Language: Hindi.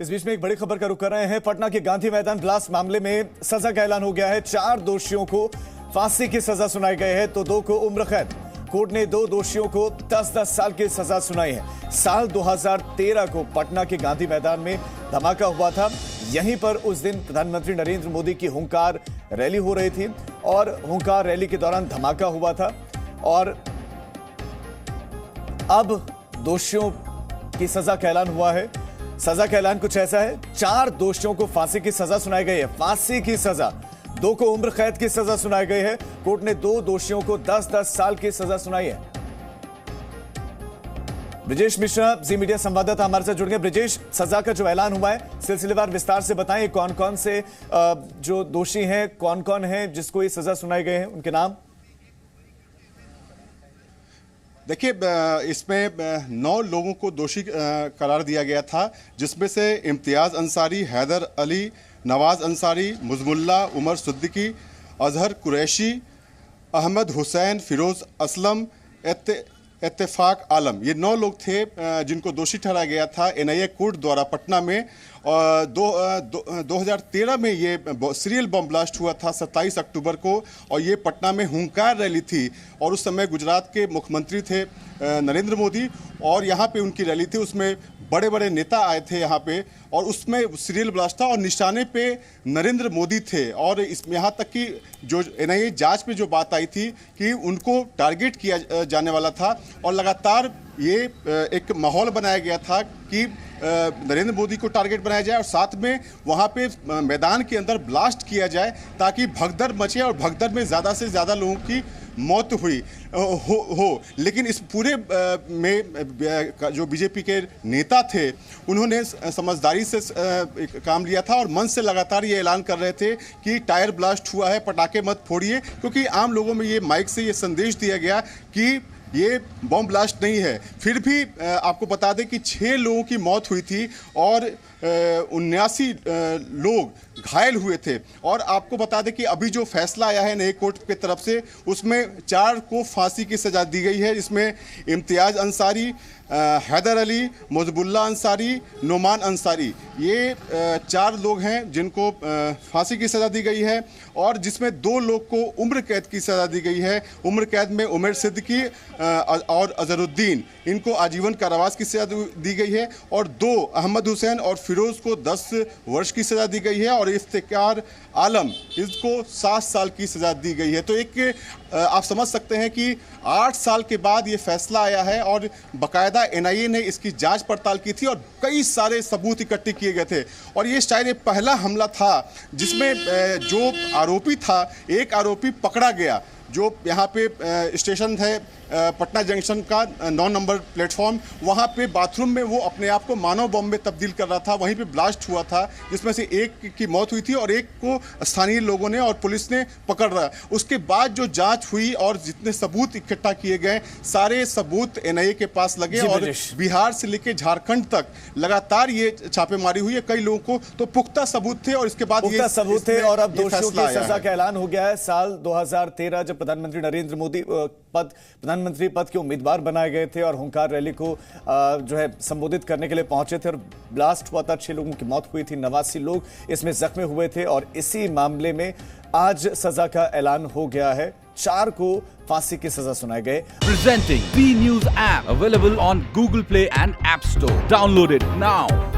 इस बीच में एक बड़ी खबर का रुख कर रहे हैं। पटना के गांधी मैदान ब्लास्ट मामले में सजा का ऐलान हो गया है। 4 दोषियों को फांसी की सजा सुनाई गई है तो 2 को उम्र कैद। कोर्ट ने 2 दोषियों को 10-10 साल की सजा सुनाई है। साल 2013 को पटना के गांधी मैदान में धमाका हुआ था। यहीं पर उस दिन प्रधानमंत्री नरेंद्र मोदी की हुंकार रैली हो रही थी और हुंकार रैली के दौरान धमाका हुआ था। और अब दोषियों की सजा का ऐलान हुआ है। सजा का ऐलान कुछ ऐसा है, 4 दोषियों को फांसी की सजा सुनाई गई है। फांसी की सजा, 2 को उम्र कैद की सजा सुनाई गई है। कोर्ट ने 2 दोषियों को 10-10 साल की सजा सुनाई है। ब्रिजेश मिश्रा जी मीडिया संवाददाता हमारे साथ जुड़ गए। ब्रिजेश, सजा का जो ऐलान हुआ है सिलसिलेवार विस्तार से बताएं। कौन कौन से जो दोषी हैं, कौन कौन हैं जिसको ये सजा सुनाई गई है, उनके नाम? देखिए, इसमें 9 लोगों को दोषी करार दिया गया था, जिसमें से इम्तियाज अंसारी, हैदर अली, नवाज अंसारी, मुजमुल्ला, उमर सिद्दीकी, अजहर कुरैशी, अहमद हुसैन, फिरोज असलम, इत्तेफाक आलम, ये 9 लोग थे जिनको दोषी ठहराया गया था एनआईए कोर्ट द्वारा पटना में। 2013 में ये सीरियल बम ब्लास्ट हुआ था 27 अक्टूबर को, और ये पटना में हुंकार रैली थी। और उस समय गुजरात के मुख्यमंत्री थे नरेंद्र मोदी, और यहाँ पे उनकी रैली थी। उसमें बड़े बड़े नेता आए थे यहाँ पे, और उसमें सीरियल ब्लास्ट था और निशाने पे नरेंद्र मोदी थे। और इसमें यहाँ तक कि जो एनआईए जांच में जो बात आई थी कि उनको टारगेट किया जाने वाला था, और लगातार ये एक माहौल बनाया गया था कि नरेंद्र मोदी को टारगेट बनाया जाए और साथ में वहाँ पे मैदान के अंदर ब्लास्ट किया जाए ताकि भगदड़ मचे और भगदड़ में ज़्यादा से ज़्यादा लोगों की मौत हुई हो। लेकिन इस पूरे में जो बीजेपी के नेता थे, उन्होंने समझदारी से काम लिया था और मन से लगातार ये ऐलान कर रहे थे कि टायर ब्लास्ट हुआ है, पटाखे मत फोड़िए, क्योंककि आम लोगों में ये माइक से ये संदेश दिया गया कि ये बम ब्लास्ट नहीं है। फिर भी आपको बता दें कि 6 लोगों की मौत हुई थी और 79 लोग घायल हुए थे। और आपको बता दें कि अभी जो फैसला आया है नए कोर्ट की तरफ से, उसमें 4 को फांसी की सजा दी गई है। इसमें इम्तियाज अंसारी, हैदर अली, मुजमुल्ला अंसारी, नोमान अंसारी, ये 4 लोग हैं जिनको फांसी की सज़ा दी गई है, और जिसमें 2 लोग को उम्र कैद की सज़ा दी गई है। उम्र कैद में उमर सिद्दीकी और अजहरुद्दीन, इनको आजीवन कारावास की सज़ा दी गई है, और 2 अहमद हुसैन और फिरोज को 10 वर्ष की सज़ा दी गई है, और इफ्तिकार आलम, इसको 7 साल की सज़ा दी गई है। तो एक आप समझ सकते हैं कि 8 साल के बाद ये फैसला आया है, और बाकायदा एनआईए ने इसकी जांच पड़ताल की थी और कई सारे सबूत इकट्ठे किए गए थे। और ये शायद ये पहला हमला था जिसमें जो आरोपी था, एक आरोपी पकड़ा गया, जो यहाँ पे स्टेशन है पटना जंक्शन का 9 नंबर प्लेटफॉर्म, वहाँ पे बाथरूम में वो अपने आप को मानव बम में तब्दील कर रहा था। वहीं पे ब्लास्ट हुआ था, जिसमें से एक की मौत हुई थी और एक को स्थानीय लोगों ने और पुलिस ने पकड़ रहा। उसके बाद जो जांच हुई और जितने सबूत इकट्ठा किए गए, सारे सबूत एनआईए के पास लगे, और बिहार से लेकर झारखंड तक लगातार ये छापेमारी हुई है। कई लोगों को तो पुख्ता सबूत थे, और इसके बाद पुख्ता सबूत थे, और अब दोषियों की सजा का ऐलान हो गया है। साल 2013 जब प्रधानमंत्री नरेंद्र मोदी प्रधानमंत्री पद के उम्मीदवार बनाए गए थे और हुंकार रैली को जो है संबोधित करने के लिए पहुंचे थे, और ब्लास्ट हुआ था, 6 लोगों की मौत हुई थी, 89 लोग इसमें जख्मी हुए थे। और इसी मामले में आज सजा का ऐलान हो गया है। 4 को फांसी की सजा सुनाई गई। Presenting B News app available on Google Play and App Store. Download it now.